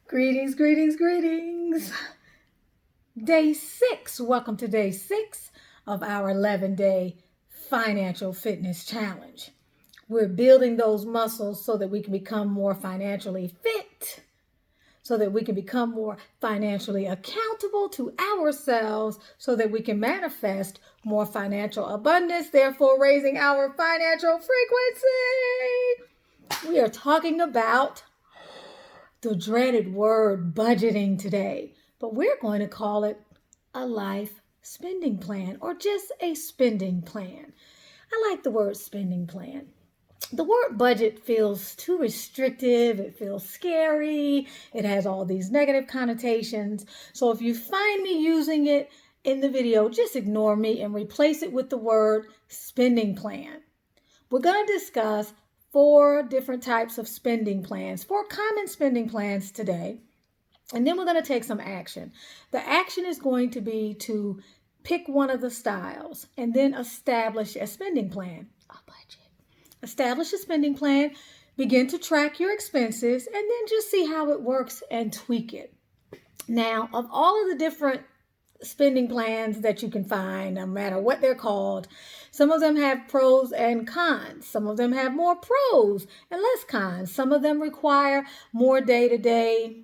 Greetings, greetings, greetings. Day 6. Welcome to day 6 of our 11-day financial fitness challenge. We're building those muscles so that we can become more financially fit, so that we can become more financially accountable to ourselves, so that we can manifest more financial abundance, therefore raising our financial frequency. We are talking about the dreaded word budgeting today, but we're going to call it a life spending plan or just a spending plan. I like the word spending plan. The word budget feels too restrictive. It feels scary. It has all these negative connotations. So if you find me using it in the video, just ignore me and replace it with the word spending plan. We're going to discuss 4 different types of spending plans, 4 common spending plans today. And then we're going to take some action. The action is going to be to pick one of the styles and then establish a spending plan, a budget. Establish a spending plan, begin to track your expenses, and then just see how it works and tweak it. Now, of all of the different spending plans that you can find, no matter what they're called, some of them have pros and cons. Some of them have more pros and less cons. Some of them require more day-to-day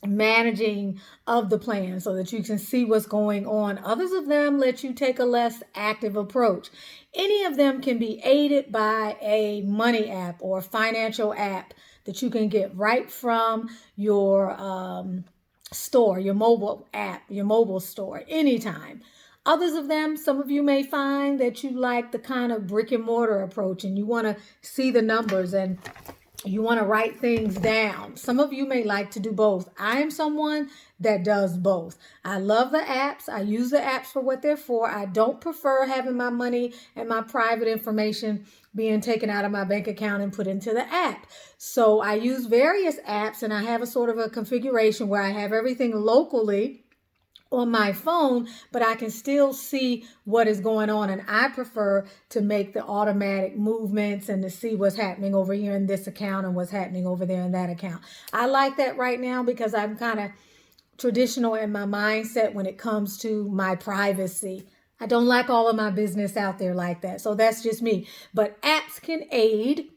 managing of the plan so that you can see what's going on. Others of them let you take a less active approach. Any of them can be aided by a money app or financial app that you can get right from your store, your mobile app, your mobile store, anytime. Others of them, some of you may find that you like the kind of brick and mortar approach and you want to see the numbers and you want to write things down. Some of you may like to do both. I am someone that does both. I love the apps. I use the apps for what they're for. I don't prefer having my money and my private information being taken out of my bank account and put into the app. So I use various apps and I have a sort of a configuration where I have everything locally on my phone, but I can still see what is going on. And I prefer to make the automatic movements and to see what's happening over here in this account and what's happening over there in that account. I like that right now because I'm kind of traditional in my mindset when it comes to my privacy. I don't like all of my business out there like that. So that's just me. But apps can aid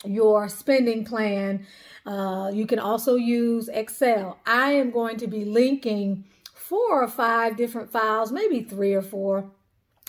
your spending plan. You can also use Excel. I am going to be linking 4 or 5 different files, maybe 3 or 4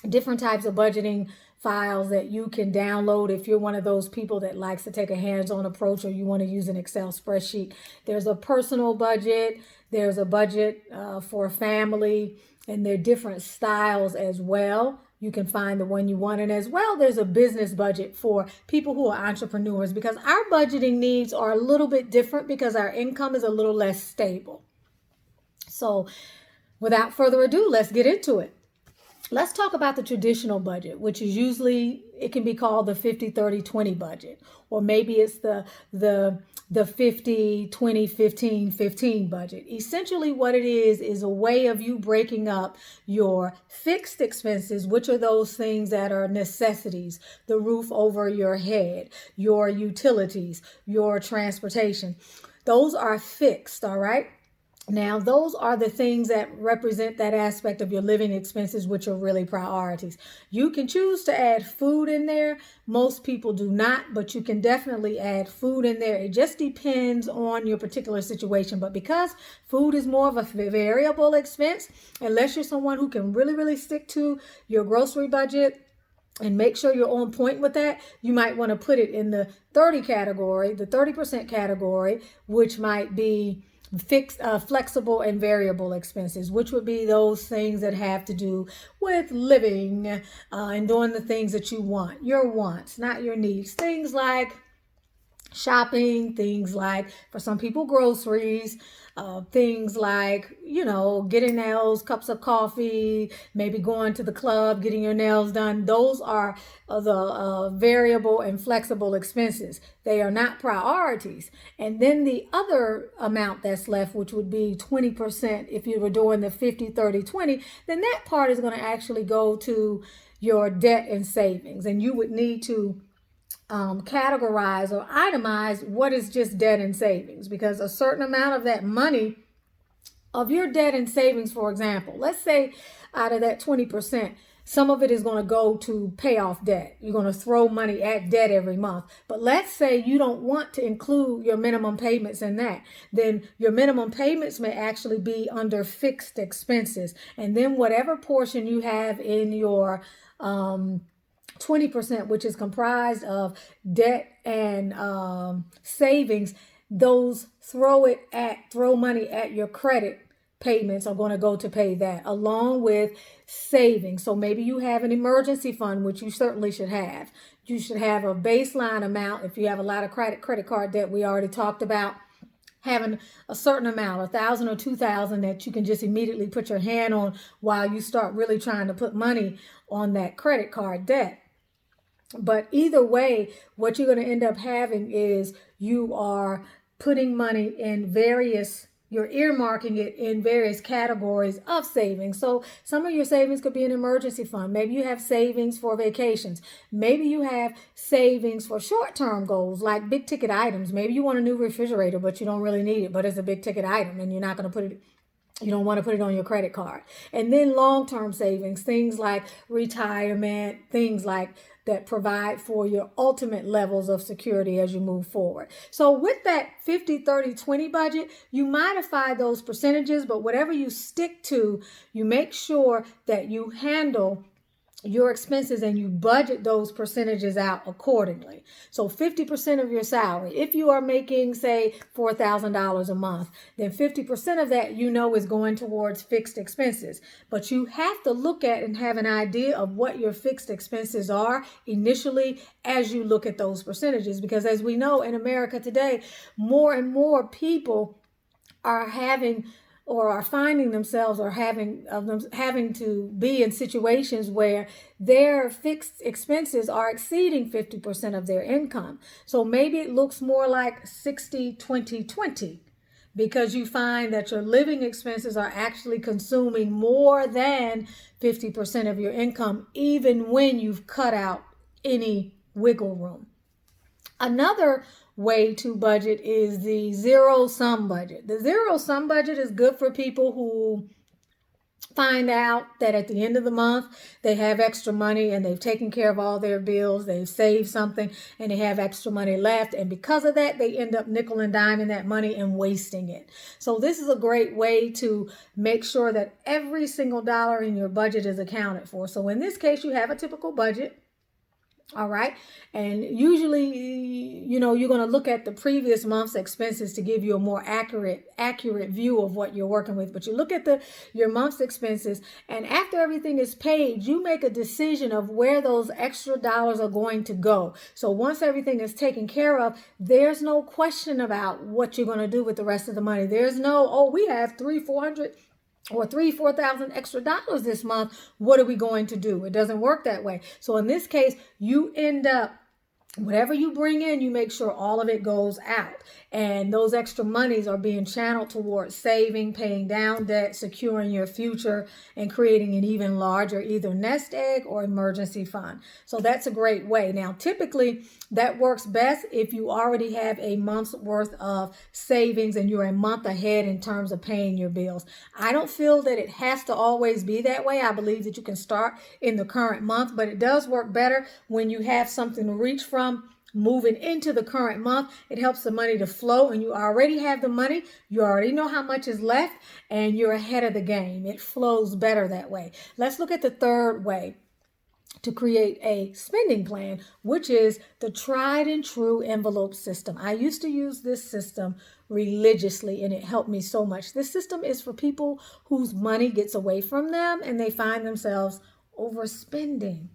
different types of budgeting files that you can download if you're one of those people that likes to take a hands-on approach or you want to use an Excel spreadsheet. There's a personal budget, there's a budget for a family, and there are different styles as well. You can find the one you want. And as well, there's a business budget for people who are entrepreneurs because our budgeting needs are a little bit different because our income is a little less stable. So without further ado, let's get into it. Let's talk about the traditional budget, which is usually, it can be called the 50-30-20 budget, or maybe it's the 50-20-15-15 budget. Essentially what it is a way of you breaking up your fixed expenses, which are those things that are necessities, the roof over your head, your utilities, your transportation. Those are fixed, all right? Now, those are the things that represent that aspect of your living expenses, which are really priorities. You can choose to add food in there. Most people do not, but you can definitely add food in there. It just depends on your particular situation. But because food is more of a variable expense, unless you're someone who can really stick to your grocery budget and make sure you're on point with that, you might want to put it in the 30 category, the 30% category, which might be fixed, flexible and variable expenses, which would be those things that have to do with living and doing the things that you want, your wants, not your needs. Things like shopping, things like, for some people, groceries, things like, getting nails, cups of coffee, maybe going to the club, getting your nails done. Those are the variable and flexible expenses. They are not priorities. And then the other amount that's left, which would be 20%, if you were doing the 50-30-20, then that part is going to actually go to your debt and savings. And you would need to categorize or itemize what is just debt and savings, because a certain amount of that money of your debt and savings, for example, let's say out of that 20%, some of it is going to go to pay off debt. You're going to throw money at debt every month. But let's say you don't want to include your minimum payments in that. Then your minimum payments may actually be under fixed expenses. And then whatever portion you have in your 20%, which is comprised of debt and savings, those throw money at your credit payments are going to go to pay that, along with savings. So maybe you have an emergency fund, which you certainly should have. You should have a baseline amount. If you have a lot of credit card debt, we already talked about having a certain amount, 1,000 or 2,000, that you can just immediately put your hand on while you start really trying to put money on that credit card debt. But either way, what you're going to end up having is you are putting money in you're earmarking it in various categories of savings. So some of your savings could be an emergency fund. Maybe you have savings for vacations. Maybe you have savings for short-term goals like big ticket items. Maybe you want a new refrigerator, but you don't really need it, but it's a big ticket item and you're not going to you don't want to put it on your credit card. And then long-term savings, things like retirement, things like that provide for your ultimate levels of security as you move forward. So with that 50-30-20 budget, you modify those percentages, but whatever you stick to, you make sure that you handle your expenses and you budget those percentages out accordingly. So 50% of your salary, if you are making, say, $4,000 a month, then 50% of that is going towards fixed expenses. But you have to look at and have an idea of what your fixed expenses are initially as you look at those percentages. Because as we know in America today, more and more people are finding themselves or having to be in situations where their fixed expenses are exceeding 50% of their income. So maybe it looks more like 60-20-20, because you find that your living expenses are actually consuming more than 50% of your income, even when you've cut out any wiggle room. Another way to budget is the zero-sum budget. The zero-sum budget is good for people who find out that at the end of the month they have extra money and they've taken care of all their bills, they've saved something, and they have extra money left. And because of that, they end up nickel and diming that money and wasting it. So this is a great way to make sure that every single dollar in your budget is accounted for. So in this case, you have a typical budget. All right. And usually, you're going to look at the previous month's expenses to give you a more accurate view of what you're working with. But you look at your month's expenses, and after everything is paid, you make a decision of where those extra dollars are going to go. So once everything is taken care of, there's no question about what you're going to do with the rest of the money. There's no, we have $300-400 or $4,000 extra dollars this month. What are we going to do? It doesn't work that way. So in this case, you end up, whatever you bring in, you make sure all of it goes out. And those extra monies are being channeled towards saving, paying down debt, securing your future, and creating an even larger either nest egg or emergency fund. So that's a great way. Now, typically, that works best if you already have a month's worth of savings and you're a month ahead in terms of paying your bills. I don't feel that it has to always be that way. I believe that you can start in the current month, but it does work better when you have something to reach from moving into the current month. It helps the money to flow, and you already have the money. You already know how much is left, and you're ahead of the game. It flows better that way. Let's look at the third way to create a spending plan, which is the tried and true envelope system. I used to use this system religiously, and it helped me so much. This system is for people whose money gets away from them and they find themselves overspending.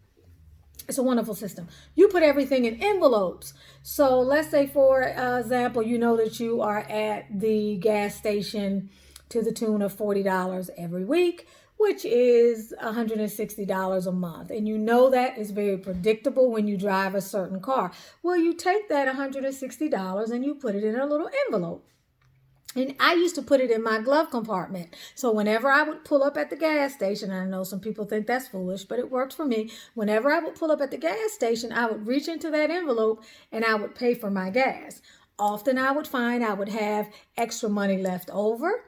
It's a wonderful system. You put everything in envelopes. So let's say, for example, you know that you are at the gas station to the tune of $40 every week, which is $160 a month. And you know that is very predictable when you drive a certain car. Well, you take that $160 and you put it in a little envelope. And I used to put it in my glove compartment. So whenever I would pull up at the gas station, and I know some people think that's foolish, but it worked for me. Whenever I would pull up at the gas station, I would reach into that envelope and I would pay for my gas. Often I would find I would have extra money left over,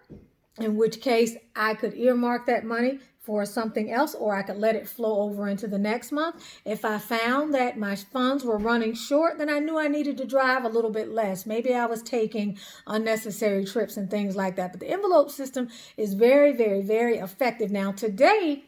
in which case I could earmark that money for something else, or I could let it flow over into the next month. If I found that my funds were running short, then I knew I needed to drive a little bit less. Maybe I was taking unnecessary trips and things like that. But the envelope system is very, very, very effective. Now, today,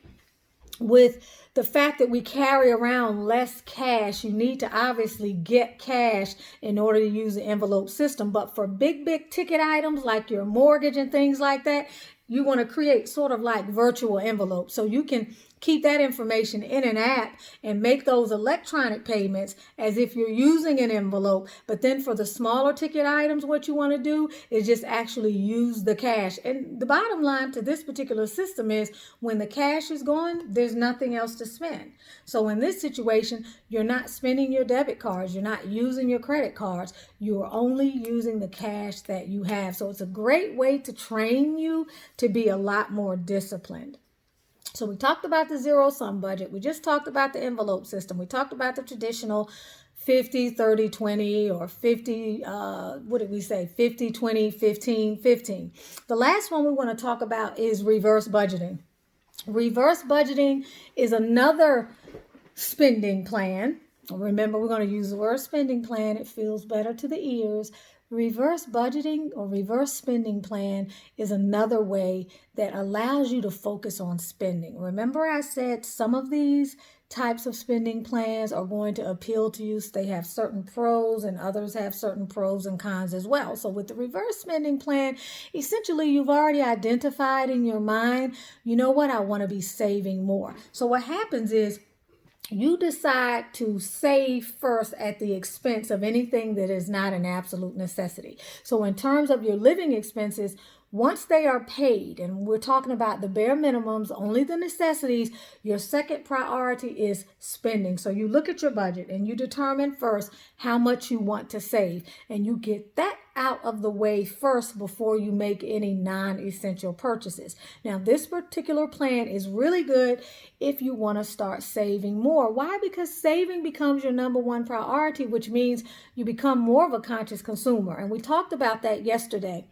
with the fact that we carry around less cash, you need to obviously get cash in order to use the envelope system. But for big ticket items like your mortgage and things like that, you want to create sort of like virtual envelopes. So you can keep that information in an app and make those electronic payments as if you're using an envelope. But then for the smaller ticket items, what you want to do is just actually use the cash. And the bottom line to this particular system is when the cash is gone, there's nothing else to spend. So in this situation, you're not spending your debit cards. You're not using your credit cards. You are only using the cash that you have. So it's a great way to train you to be a lot more disciplined. So we talked about the zero-sum budget. We just talked about the envelope system. We talked about the traditional 50, 30, 20, or 50, what did we say? 50, 20, 15, 15. The last one we want to talk about is reverse budgeting. Reverse budgeting is another spending plan. Remember, we're going to use the word spending plan. It feels better to the ears. Reverse budgeting or reverse spending plan is another way that allows you to focus on spending. Remember I said some of these types of spending plans are going to appeal to you. They have certain pros and others have certain pros and cons as well. So with the reverse spending plan, essentially you've already identified in your mind, you know what, I want to be saving more. So what happens is you decide to save first at the expense of anything that is not an absolute necessity. So in terms of your living expenses, once they are paid, and we're talking about the bare minimums, only the necessities, your second priority is spending. So you look at your budget and you determine first how much you want to save, and you get that out of the way first before you make any non-essential purchases. Now, this particular plan is really good if you want to start saving more. Why? Because saving becomes your number one priority, which means you become more of a conscious consumer. And we talked about that yesterday.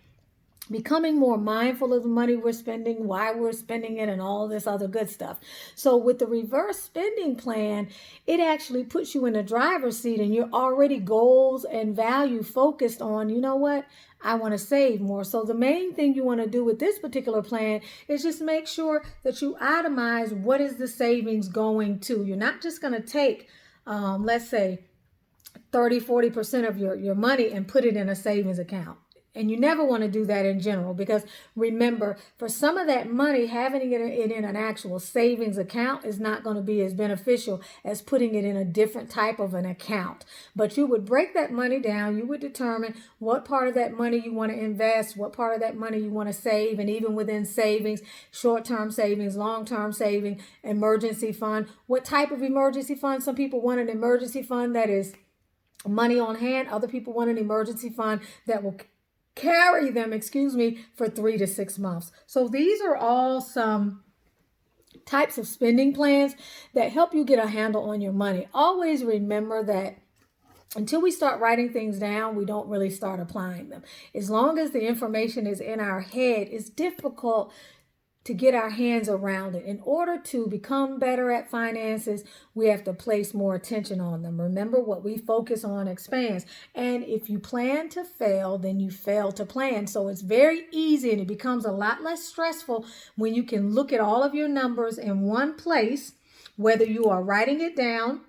Becoming more mindful of the money we're spending, why we're spending it, and all this other good stuff. So with the reverse spending plan, it actually puts you in the driver's seat and you're already goals and value focused on, you know what, I want to save more. So the main thing you want to do with this particular plan is just make sure that you itemize what is the savings going to. You're not just going to take, let's say, 30-40% of your money and put it in a savings account. And you never want to do that in general, because remember, for some of that money, having it in an actual savings account is not going to be as beneficial as putting it in a different type of an account. But you would break that money down. You would determine what part of that money you want to invest, what part of that money you want to save, and even within savings, short-term savings, long-term saving, emergency fund. What type of emergency fund? Some people want an emergency fund that is money on hand. Other people want an emergency fund that will carry them, for 3 to 6 months. So these are all some types of spending plans that help you get a handle on your money. Always remember that until we start writing things down, we don't really start applying them. As long as the information is in our head, it's difficult to get our hands around it. In order to become better at finances, we have to place more attention on them. Remember, what we focus on expands. And if you plan to fail, then you fail to plan. So it's very easy, and it becomes a lot less stressful when you can look at all of your numbers in one place, whether you are writing it down.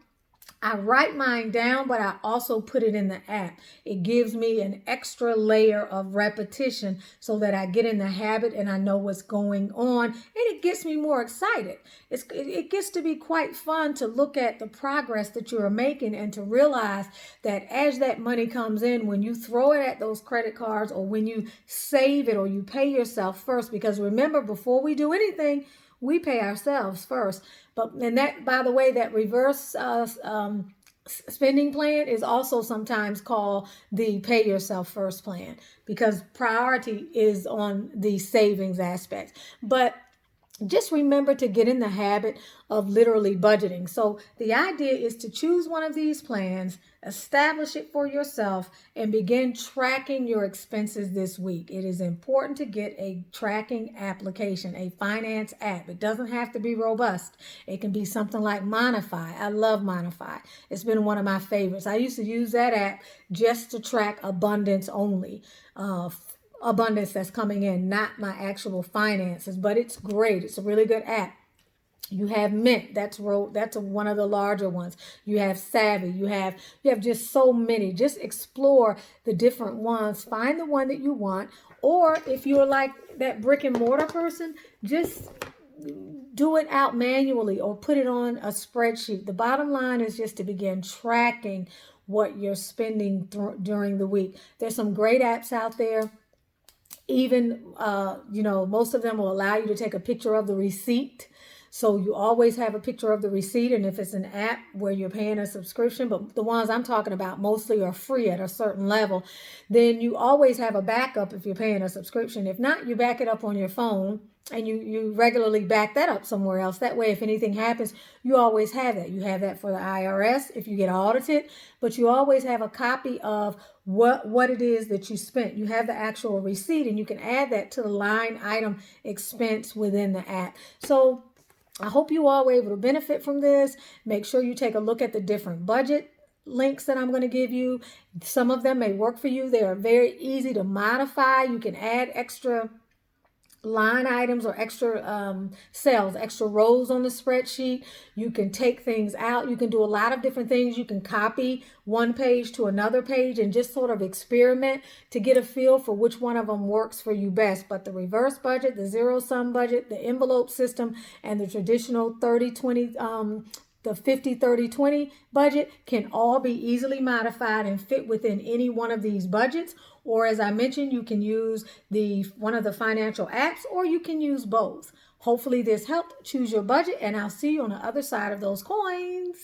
I write mine down, but I also put it in the app. It gives me an extra layer of repetition so that I get in the habit and I know what's going on, and it gets me more excited. It gets to be quite fun to look at the progress that you are making and to realize that as that money comes in, when you throw it at those credit cards or when you save it or you pay yourself first, because remember, before we do anything, we pay ourselves first. And that, by the way, that reverse spending plan is also sometimes called the pay yourself first plan because priority is on the savings aspect. But just remember to get in the habit of literally budgeting. So the idea is to choose one of these plans, establish it for yourself, and begin tracking your expenses this week. It is important to get a tracking application, a finance app. It doesn't have to be robust. It can be something like Monify. I love Monify. It's been one of my favorites. I used to use that app just to track abundance only. Abundance that's coming in, not my actual finances, but it's great. It's a really good app. You have Mint, that's one of the larger ones. You have Savvy, you have just so many. Just explore the different ones, find the one that you want, or if you're like that brick and mortar person, just do it out manually or put it on a spreadsheet. The bottom line is just to begin tracking what you're spending during the week. There's some great apps out there. Even, most of them will allow you to take a picture of the receipt. So you always have a picture of the receipt. And if it's an app where you're paying a subscription, but the ones I'm talking about mostly are free at a certain level, then you always have a backup if you're paying a subscription. If not, you back it up on your phone and you regularly back that up somewhere else. That way, if anything happens, you always have that. You have that for the IRS if you get audited, but you always have a copy of what it is that you spent. You have the actual receipt and you can add that to the line item expense within the app. So I hope you all were able to benefit from this. Make sure you take a look at the different budget links that I'm going to give you. Some of them may work for you. They are very easy to modify. You can add extra line items or extra cells, extra rows on the spreadsheet. You can take things out. You can do a lot of different things. You can copy one page to another page and just sort of experiment to get a feel for which one of them works for you best. But the reverse budget, the zero sum budget, the envelope system, and the traditional 30-20 the 50-30-20 budget can all be easily modified and fit within any one of these budgets. Or as I mentioned, you can use one of the financial apps, or you can use both. Hopefully this helped. Choose your budget, and I'll see you on the other side of those coins.